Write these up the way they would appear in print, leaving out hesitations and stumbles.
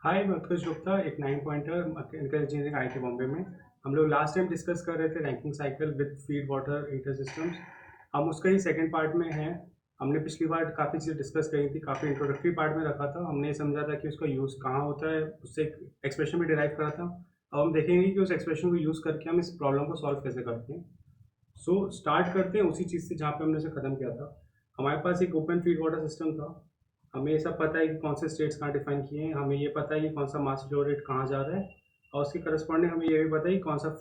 हाय, मैं उत्कृष्ट गुप्ता, एक 9 pointer mechanical engineering IIT Bombay में। हम लोग लास्ट टाइम डिस्कस कर रहे थे ranking cycle with feed water heater systems. हम उसका ही सेकंड पार्ट में हैं। हमने पिछली बार काफ़ी चीज़ें डिस्कस करी थी, काफ़ी इंट्रोडक्टरी पार्ट में रखा था। हमने ये समझा था कि उसका यूज़ कहाँ होता है, उससे एक एक्सप्रेशन भी डिराइव करा था। अब हम देखेंगे कि उस एक्सप्रेशन को यूज़ करके हम इस प्रॉब्लम को सॉल्व कैसे करते हैं। सो स्टार्ट करते हैं उसी चीज़ से जहाँ पे हमने उसे ख़त्म किया था। हमारे पास एक ओपन फीड वाटर सिस्टम था। हमें ये सब पता है कि कौन से स्टेट्स कहाँ डिफाइन किए हैं, हमें ये पता है कि कौन सा मास फ्लो रेट कहाँ जा रहा है, और उसके करस्पॉन्डिंग हमें ये भी पता है कि कौन सा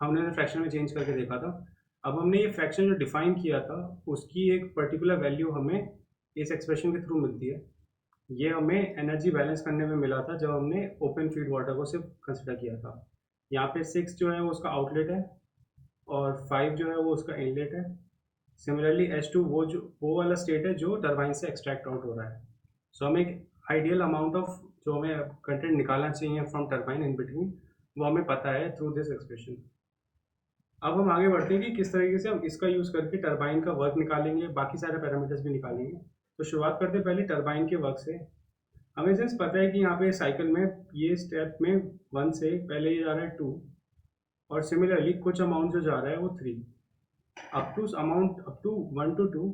हमने फ्रैक्शन में चेंज करके देखा था। अब हमने ये फ्रैक्शन जो डिफाइन किया था उसकी एक पर्टिकुलर वैल्यू हमें इस एक्सप्रेशन के थ्रू मिलती है। ये हमें एनर्जी बैलेंस करने में मिला था जब हमने ओपन फीड वाटर को सिर्फ कंसिडर किया था। यहाँ पे 6 जो है वो उसका आउटलेट है और 5 जो है वो उसका इनलेट है। सिमिलरली H2 वो वाला स्टेट है जो टरबाइन से एक्सट्रैक्ट आउट हो रहा है। सो हमें एक आइडियल अमाउंट ऑफ जो हमें कंटेंट निकालना चाहिए फ्रॉम टरबाइन इन बिटवीन, वो हमें पता है थ्रू दिस एक्सप्रेशन। अब हम आगे बढ़ते हैं कि किस तरीके से हम इसका यूज़ करके टरबाइन का वर्क निकालेंगे, बाकी सारे पैरामीटर्स भी निकालेंगे। तो शुरुआत करते हैं पहले टरबाइन के वर्क से। हमें जस्ट पता है कि यहाँ पे साइकिल में ये स्टेप में 1 से पहले ये जा रहा है 2, और सिमिलरली कुछ अमाउंट जो जा रहा है वो 3। अप टू 1 to 2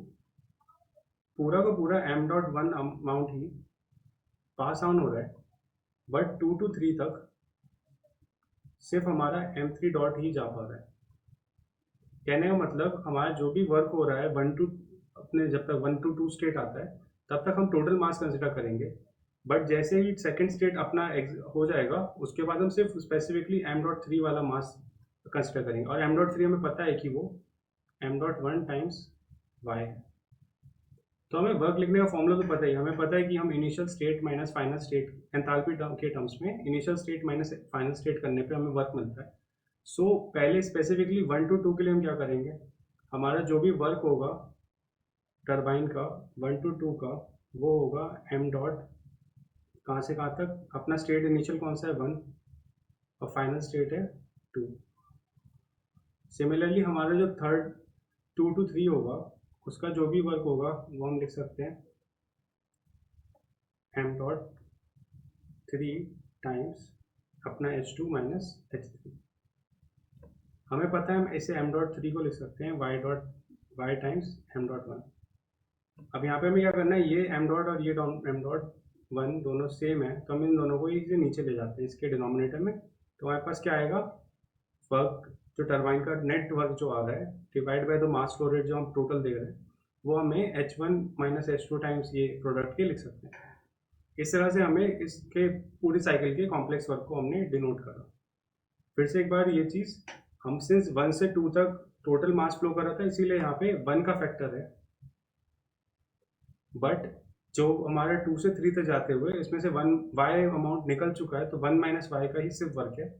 पूरा का पूरा m.1 amount he pass on हो रहा है, बट 2 to 3 तक सिर्फ हमारा m3 डॉट ही जा पा रहा है। कहने का मतलब हमारा जो भी वर्क हो रहा है अपने जब तक 1 to 2 स्टेट आता है तब तक हम टोटल मास कंसिडर करेंगे। बट जैसे ही सेकंड स्टेट अपना हो जाएगा उसके बाद हम सिर्फ स्पेसिफिकली m.3 वाला मास कंसिडर करेंगे, और m.3 हमें पता है कि वो m.1 टाइम्स y है। तो हमें वर्क लिखने का फॉर्मूला तो पता ही, हमें पता है कि हम initial state minus final state enthalpy के टर्म्स में initial state minus final state करने पे हमें वर्क मिलता है। सो पहले स्पेसिफिकली 1 to 2 के लिए हम क्या करेंगे, हमारा जो भी वर्क होगा टरबाइन का 1 to 2 का, वो होगा m डॉट कहाँ से कहाँ तक, अपना स्टेट इनिशियल कौन सा है 1 और फाइनल स्टेट है 2। सिमिलरली हमारा जो थर्ड 2 to 3 होगा उसका जो भी वर्क होगा वो हम लिख सकते हैं m.3 टाइम्स अपना H2 माइनस H3। हमें पता है हम इसे m.3 को लिख सकते हैं y टाइम्स m.1। अब यहाँ पे हमें क्या करना है, ये m डॉट और ये m.1 दोनों सेम है, तो हम इन दोनों को इसे नीचे ले जाते हैं इसके डिनोमिनेटर में। तो हमारे पास क्या आएगा, वर्क जो टरबाइन का नेट वर्क जो आ रहा है divide by the mass flow rate जो हम टोटल दे रहे हैं, वो हमें H1 माइनस H2 टाइम्स ये प्रोडक्ट के लिख सकते हैं। इस तरह से हमें इसके पूरी साइकिल के कॉम्प्लेक्स वर्क को हमने डिनोट करा। फिर से एक बार ये चीज़, हम सिंस 1 से 2 तक टोटल मास फ्लो कर रहा था इसीलिए यहाँ पे 1 का फैक्टर है, बट जो हमारा 2 से 3 तक जाते हुए इसमें से 1 वाई अमाउंट निकल चुका है, तो 1 माइनस वाई का ही सिर्फ वर्क है,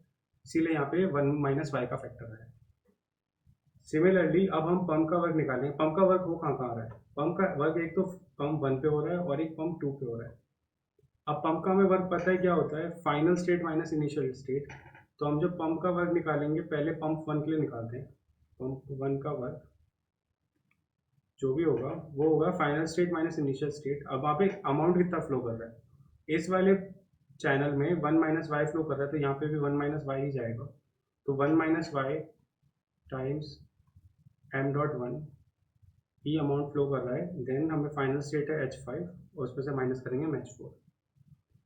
इसीलिए यहाँ पे 1 माइनस वाई का फैक्टर है। सिमिलरली अब हम पंप का वर्क निकालेंगे। पंप का वर्क वो कहाँ कहाँ आ रहा है, पंप का वर्क एक तो पंप 1 पे हो रहा है और एक पंप 2 पे हो रहा है। अब पंप का हमें वर्क पता है क्या होता है, final state minus initial state. तो हम जब पंप का वर्क निकालेंगे पहले पंप 1 के लिए निकालते हैं। पंप 1 का वर्क जो भी होगा वो होगा final state minus initial state. अब वहाँ पे अमाउंट कितना फ्लो कर रहा है, इस वाले चैनल में 1 माइनस वाई फ्लो कर रहा है, तो यहाँ पे भी 1 माइनस वाई ही जाएगा। तो 1 माइनस वाई टाइम्स m.1 ही अमाउंट फ्लो कर रहा है। देन हमें फाइनल स्टेट है H5 और उसमें से माइनस करेंगे हम H4।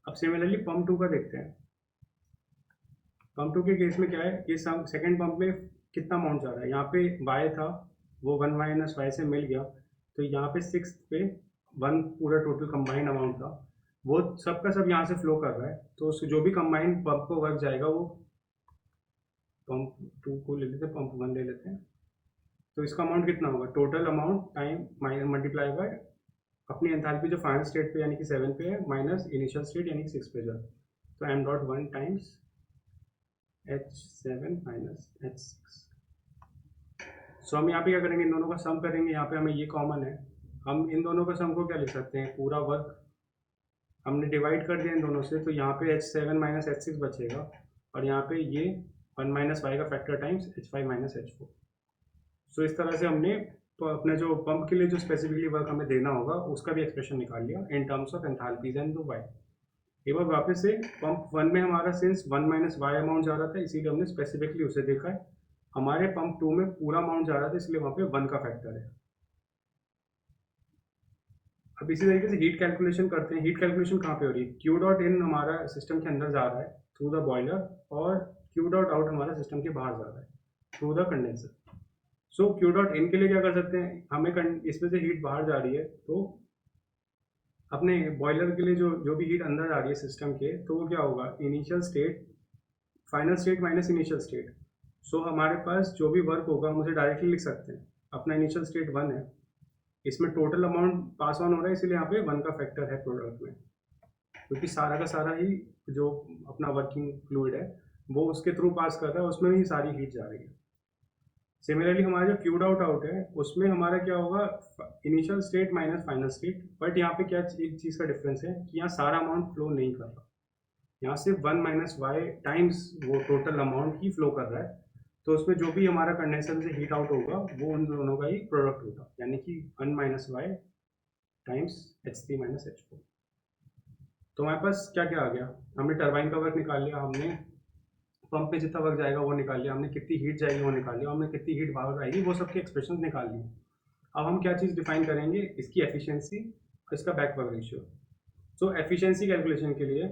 अब सिमिलरली पंप 2 का देखते हैं। पंप 2 के केस में क्या है, ये सेकेंड पंप में कितना अमाउंट जा रहा है, यहाँ पे वाई था वो 1 माइनस वाई से मिल गया, तो यहाँ पे 6 पे 1 पूरा टोटल कंबाइंड अमाउंट था, वो सब का सब यहाँ से फ्लो कर रहा है। तो जो भी कंबाइंड पंप को वर्क जाएगा वो पंप 2 को ले लेते हैं, पंप 1 ले लेते हैं। तो इसका अमाउंट कितना होगा, total amount time multiply by अपनी एंथैल्पी जो फाइनल स्टेट पे यानी कि 7 पे है माइनस इनिशियल स्टेट यानी कि 6 पे जो है, तो m.1 times H7 minus H6। सो हम यहाँ पे क्या करेंगे, इन दोनों का सम करेंगे। यहाँ पे हमें ये कॉमन है, हम इन दोनों का सम को क्या लिख सकते हैं, पूरा वर्क हमने डिवाइड कर दिया इन दोनों से, तो यहाँ पे H7 माइनस H6 बचेगा, और यहाँ पे ये 1 माइनस वाई का factor times H5 minus H4। सो इस तरह से हमने तो अपने जो पंप के लिए जो स्पेसिफिकली वर्क हमें देना होगा उसका भी एक्सप्रेशन निकाल लिया in terms of enthalpies and Y. एक बार वापस से पंप 1 में हमारा सिंस 1 माइनस वाई अमाउंट जा रहा था, इसीलिए हमने स्पेसिफिकली उसे देखा है। हमारे पंप 2 में पूरा अमाउंट जा रहा था, इसलिए वहाँ पे 1 का फैक्टर है। अब इसी तरीके से हीट कैलकुलेशन करते हैं। हीट कैलकुलेशन कहाँ पे हो रही है? क्यू डॉट इन हमारा सिस्टम के अंदर जा रहा है थ्रू द बॉयलर, और क्यू डॉट आउट हमारा सिस्टम के बाहर जा रहा है through the condenser. So Q dot in के लिए क्या कर सकते हैं, हमें इसमें से हीट बाहर जा रही है, तो अपने बॉयलर के लिए जो जो भी हीट अंदर आ रही है सिस्टम के, तो वो क्या होगा, initial state final state minus initial state. So हमारे पास जो भी वर्क होगा हम उसे डायरेक्टली लिख सकते हैं। अपना इनिशियल स्टेट 1 है, इसमें टोटल अमाउंट पास ऑन हो रहा है, इसलिए यहाँ पे 1 का फैक्टर है प्रोडक्ट में, क्योंकि सारा का सारा ही जो अपना वर्किंग फ्लूइड है वो उसके थ्रू पास कर रहा है, उसमें ही सारी हीट जा रही है। सिमिलरली हमारा जो क्यूड आउट आउट है उसमें हमारा क्या होगा, initial state minus final state. But यहाँ पे क्या एक चीज़ का डिफरेंस है कि यहाँ सारा अमाउंट फ्लो नहीं कर रहा, यहाँ सिर्फ 1 माइनस वाई टाइम्स वो टोटल अमाउंट ही फ्लो कर रहा है। तो उसमें जो भी हमारा कंडेंसर से हीट आउट होगा वो उन दोनों का ही प्रोडक्ट होगा, यानी कि 1 minus Y times H3 minus H4। तो हमारे पास क्या क्या आ गया, हमने टरबाइन का वर्क निकाल लिया, हमने पंप पे जितना वर्क जाएगा वो निकाल लिया, हमने कितनी हीट जाएगी वो निकाल लिया, हमने कितनी हीट बाहर आएगी वो सबके एक्सप्रेशन निकाल लिए। अब हम क्या चीज़ डिफाइन करेंगे, इसकी एफिशिएंसी और इसका बैक वर्क रेशियो। सो एफिशिएंसी कैलकुलेशन के लिए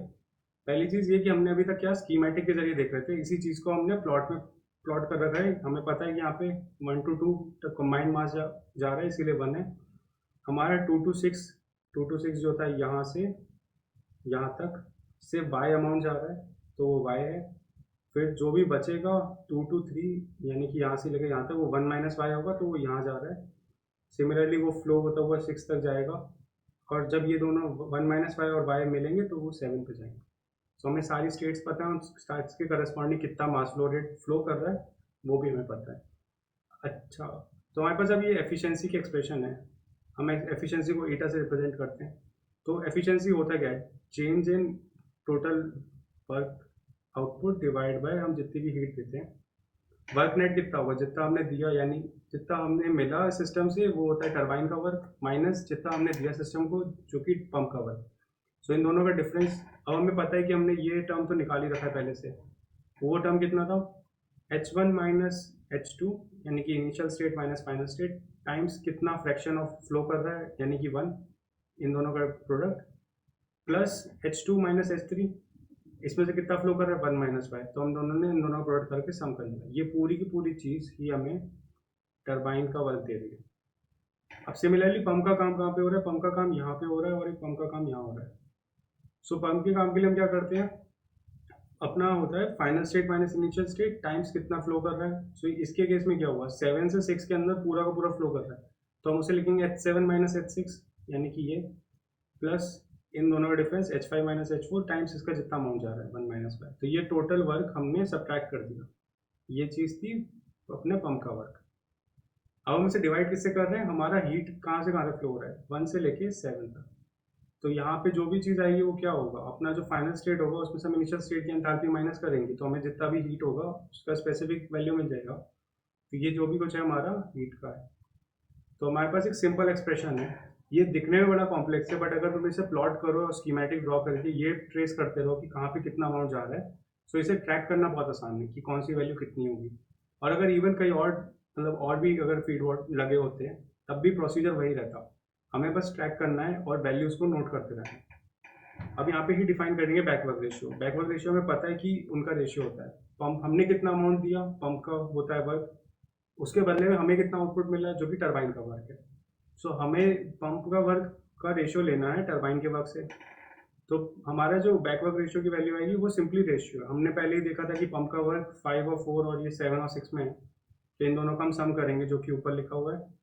पहली चीज़ ये कि हमने अभी तक क्या स्कीमेटिक के जरिए देख रहे थे, इसी चीज़ को हमने प्लॉट में प्लॉट कर रखा है। हमें पता है कि यहाँ पे 1 to 2 तक कंबाइंड मास जा रहा है, इसीलिए 1 है। हमारा 2 to 6 जो था यहाँ से यहाँ तक सिर्फ वाई अमाउंट जा रहा है, तो वो वाई है। फिर जो भी बचेगा 2 to 3 यानी कि यहाँ से लेकर यहाँ तक वो 1 माइनस वाई होगा, तो वो यहाँ जा रहा है। सिमिलरली वो फ्लो होता हुआ 6 तक जाएगा, और जब ये दोनों 1 माइनस वाई और वाई मिलेंगे तो वो 7 पे जाएंगे। सो हमें सारी स्टेट्स पता है, उन स्टेट्स के करस्पॉन्डिंग कितना मास फ्लो रेट फ्लो कर रहा है वो भी हमें पता है। अच्छा, तो हमारे पास अब ये एफिशिएंसी की एक्सप्रेशन है, हम एफिशिएंसी को ईटा से रिप्रेजेंट करते हैं। तो एफिशिएंसी होता क्या है, change in total work output divide by हम जितनी भी हीट देते हैं। वर्क नेट कितना होगा, जितना हमने दिया यानी जितना हमने मिला सिस्टम से वो होता है टरबाइन का वर्क, माइनस जितना हमने दिया सिस्टम को जो कि पंप का वर्क। सो इन दोनों का डिफरेंस, अब हमें पता है कि हमने ये टर्म तो निकाल ही रखा है पहले से। वो टर्म कितना था, H1 माइनस H2 यानी कि initial state minus final state times कितना फ्रैक्शन ऑफ फ्लो कर रहा है यानी कि 1, इन दोनों का product, plus H2 minus H3 इसमें से कितना फ्लो कर रहा है 1 माइनस वाई। तो हम दोनों ने इन दोनों प्रोडक्ट करके सम कर लिया। ये पूरी की पूरी चीज़ ही हमें टरबाइन का वर्क दे रही है। अब सिमिलरली पंप का काम कहाँ पे हो रहा है, पंप का काम यहाँ पे हो रहा है और एक पंप का काम यहाँ हो रहा है। सो पंप के काम के लिए हम क्या करते हैं, अपना होता है final state minus initial state times कितना फ्लो कर रहा है। सो इसके केस में क्या हुआ, 7 से 6 के अंदर पूरा का पूरा फ्लो कर रहा है, तो हम उसे लिखेंगे H7 माइनस H6 यानी कि ये, प्लस इन दोनों का difference H5 minus H4 times इसका जितना अमाउंट जा रहा है 1 माइनस वाई। तो ये टोटल वर्क हमने सब्ट्रैक्ट कर दिया, ये चीज़ थी अपने पंप का वर्क। अब हम इसे डिवाइड किससे कर रहे हैं, हमारा हीट कहाँ से कहाँ तक फ्लो हो रहा है 1 से लेके 7 तक। तो यहाँ पे जो भी चीज़ आएगी वो क्या होगा, अपना जो फाइनल स्टेट होगा उसमें से हम इनिशियल स्टेट की एंथैल्पी माइनस करेंगे, तो हमें जितना भी हीट होगा उसका स्पेसिफिक वैल्यू मिल जाएगा। तो ये जो भी कुछ है हमारा हीट का है। तो हमारे पास एक सिंपल एक्सप्रेशन है, ये दिखने में बड़ा कॉम्प्लेक्स है, बट अगर तुम इसे प्लॉट करो और स्कीमेटिक ड्रॉ करके ये ट्रेस करते रहो कि कहाँ पे कितना अमाउंट जा रहा है, तो इसे ट्रैक करना बहुत आसान है कि कौन सी वैल्यू कितनी होगी। और अगर इवन कहीं और मतलब और भी अगर फीड वॉट लगे होते हैं तब भी प्रोसीजर वही रहता, हमें बस ट्रैक करना है और वैल्यूज़ को नोट करते रहना है। अब यहाँ पे ही डिफाइन करेंगे बैकवर्क रेशियो। बैकवर्क रेशियो में पता है कि उनका रेशियो होता है, पंप हमने कितना अमाउंट दिया, पंप का होता है वर्क, उसके बदले में हमें कितना आउटपुट मिला जो कि टरबाइन का वर्क है। सो हमें पंप का वर्क का रेशियो लेना है टरबाइन के वर्क से। तो हमारा जो बैकवर्क रेशियो की वैल्यू आएगी वो सिंपली रेशियो है। हमने पहले ही देखा था कि पंप का वर्क 5 और 4 और ये 7 और 6 में है, तो इन दोनों का हम सम करेंगे जो कि ऊपर लिखा हुआ है।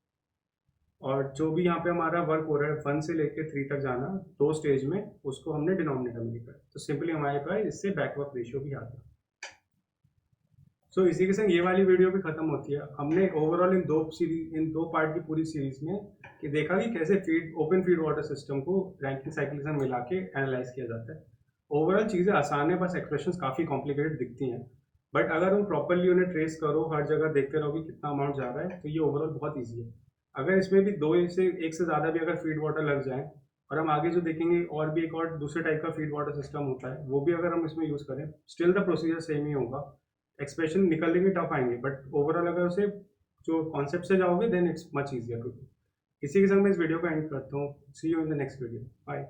और जो भी यहाँ पे हमारा वर्क हो रहा है 1 से लेकर 3 तक जाना, 2 स्टेज में, उसको हमने डिनोमिनेटर में लिखा है। तो सिंपली हमारे पास इससे बैकवर्क रेशियो भी आता है। सो इसी के संग ये वाली वीडियो भी खत्म होती है। हमने ओवरऑल इन दो पार्ट की पूरी सीरीज में कि देखा कि कैसे ओपन फीड वाटर सिस्टम को रैंकिंग साइकिल से मिला के एनालाइज किया जाता है। ओवरऑल चीज़ें आसान है, बस एक्सप्रेशंस काफ़ी कॉम्प्लिकेटेड दिखती हैं, बट अगर तुम प्रॉपरली उन्हें ट्रेस करो, हर जगह देखते रहो कि कितना अमाउंट जा रहा है, तो ये ओवरऑल बहुत ईजी है। अगर इसमें भी एक से ज़्यादा भी अगर फीड वाटर लग जाए और हम आगे जो देखेंगे और भी एक और दूसरे टाइप का फीड वाटर सिस्टम होता है, वो भी अगर हम इसमें यूज़ करें स्टिल द प्रोसीजर सेम ही होगा। एक्सप्रेशन निकलने में टफ आएंगे बट ओवरऑल अगर उसे जो कॉन्सेप्ट से जाओगे then it's much easier to do. इसी के साथ मैं इस वीडियो को एंड करता हूँ। See you in the next video. Bye.